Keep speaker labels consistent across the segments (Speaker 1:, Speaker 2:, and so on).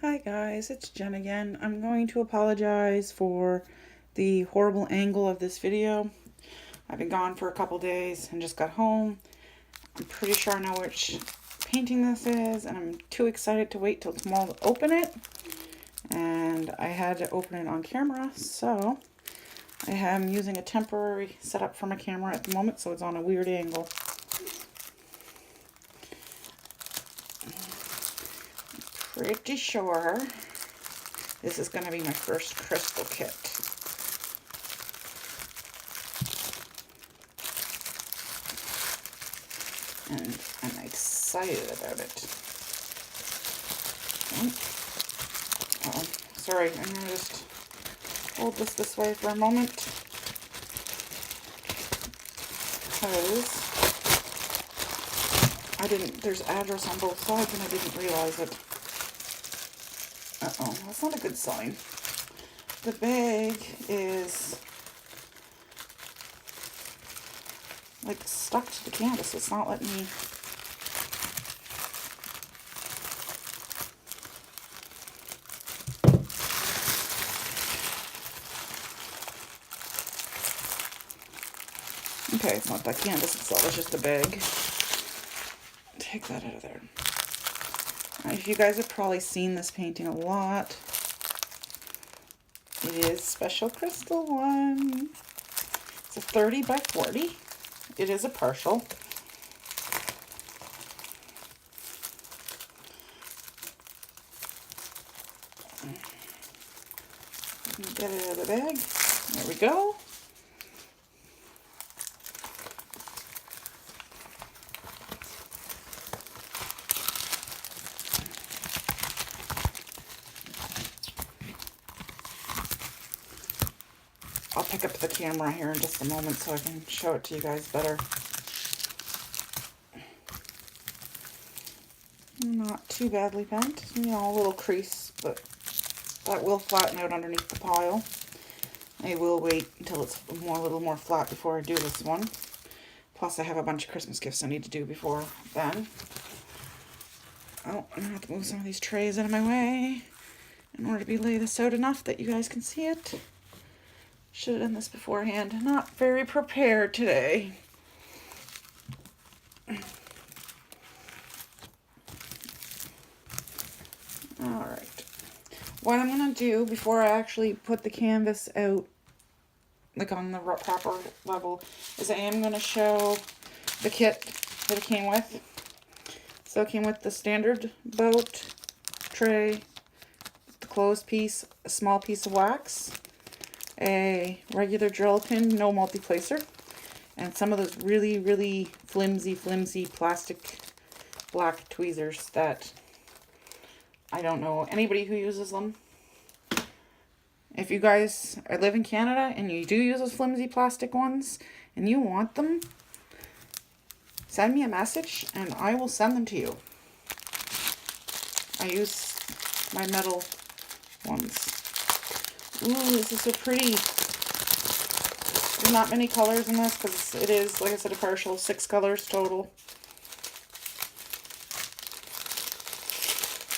Speaker 1: Hi guys, it's Jen again. I'm going to apologize for the horrible angle of this video. I've been gone for a couple days and just got home. I'm pretty sure I know which painting this is, and I'm too excited to wait till tomorrow to open it. And I had to open it on camera, so I am using a temporary setup for my camera at the moment, so it's on a weird angle. Pretty sure this is going to be my first crystal kit. And I'm excited about it. Oh, sorry, I'm going to just hold this way for a moment. Because there's address on both sides and I didn't realize it. Uh-oh, that's not a good sign. The bag is like stuck to the canvas. It's not letting me. Okay, it's not the canvas itself, it's just the bag. Take that out of there. If you guys have probably seen this painting a lot, it is Special Crystal one. It's a 30 by 40. It is a partial. Get it out of the bag. There we go. I'll pick up the camera here in just a moment so I can show it to you guys better. Not too badly bent. You know, a little crease, but that will flatten out underneath the pile. I will wait until it's a little more flat before I do this one. Plus I have a bunch of Christmas gifts I need to do before then. Oh, I'm going to have to move some of these trays out of my way in order to lay this out enough that you guys can see it. Should have done this beforehand. Not very prepared today. Alright. What I'm going to do before I actually put the canvas out, like on the proper level, is I am going to show the kit that it came with. So it came with the standard boat tray, the closed piece, a small piece of wax, a regular drill pin, no multi-placer, and some of those really, really flimsy plastic black tweezers that I don't know anybody who uses them. If you guys live in Canada and you do use those flimsy plastic ones and you want them, send me a message and I will send them to you. I use my metal ones. Ooh, this is so pretty. There's not many colors in this because it is, like I said, a partial, 6 colors total.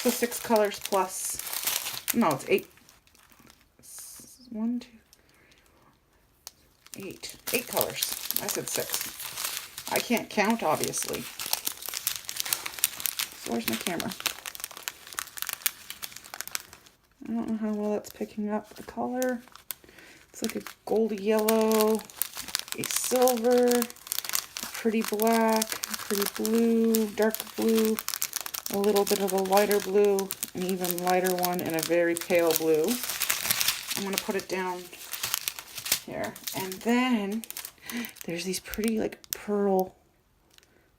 Speaker 1: So 6 colors plus, no, it's 8. 1, 2, 8. 8 colors. I said 6. I can't count, obviously. So where's my camera? I don't know how well that's picking up the color. It's like a goldy yellow, a silver, a pretty black, a pretty blue, dark blue, a little bit of a lighter blue, an even lighter one, and a very pale blue. I'm going to put it down here. And then there's these pretty like pearl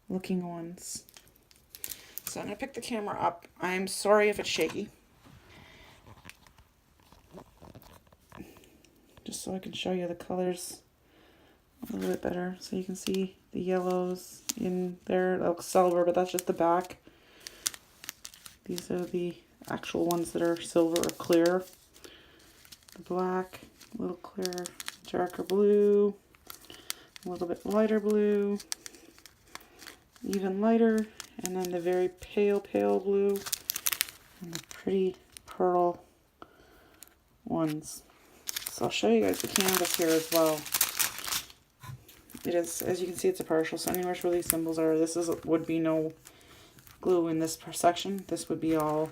Speaker 1: looking ones. So I'm going to pick the camera up. I'm sorry if it's shaky. Just so I can show you the colors a little bit better. So you can see the yellows in there. That looks silver, but that's just the back. These are the actual ones that are silver or clear. The black, a little clearer, darker blue, a little bit lighter blue, even lighter, and then the very pale blue, and the pretty pearl ones. So I'll show you guys the canvas here as well. It is, as you can see, it's a partial, so anywhere where these symbols are, this would be no glue in this section. This would be all.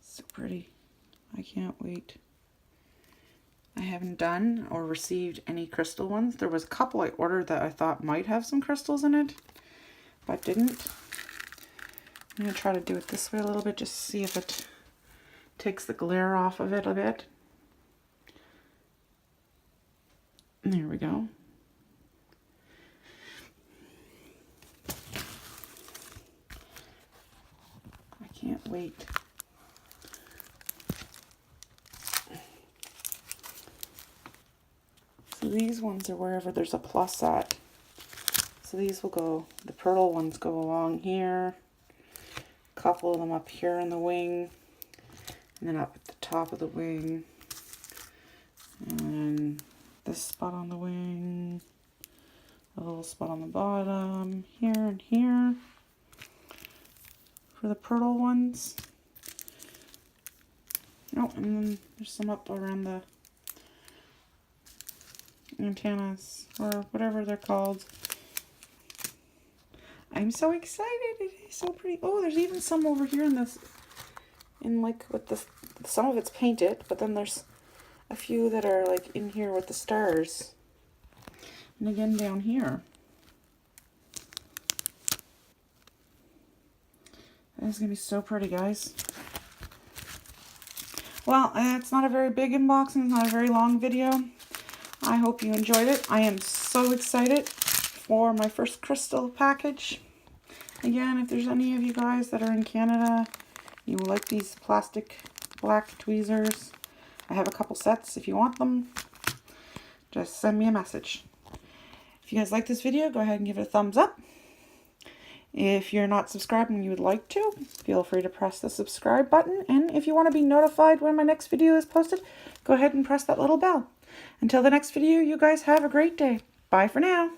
Speaker 1: So pretty. I can't wait. I haven't done or received any crystal ones. There was a couple I ordered that I thought might have some crystals in it, but didn't. I'm going to try to do it this way a little bit, just to see if it takes the glare off of it a bit. There we go. I can't wait. So these ones are wherever there's a plus at. So these will go, the pearl ones go along here. A couple of them up here in the wing. And then up at the top of the wing. And this spot on the wing. A little spot on the bottom. Here and here. For the pearl ones. Oh, and then there's some up around the antennas, or whatever they're called. I'm so excited. It is so pretty. Oh, there's even some over here in this, in like with the, some of it's painted, but then there's a few that are like in here with the stars. And again down here. This is going to be so pretty, guys. Well, it's not a very big unboxing, it's not a very long video. I hope you enjoyed it. I am so excited for my first crystal package. Again, if there's any of you guys that are in Canada, you like these plastic black tweezers, I have a couple sets. If you want them, just send me a message. If you guys like this video, go ahead and give it a thumbs up. If you're not subscribed and you would like to, feel free to press the subscribe button. And if you want to be notified when my next video is posted, go ahead and press that little bell. Until the next video, you guys have a great day. Bye for now.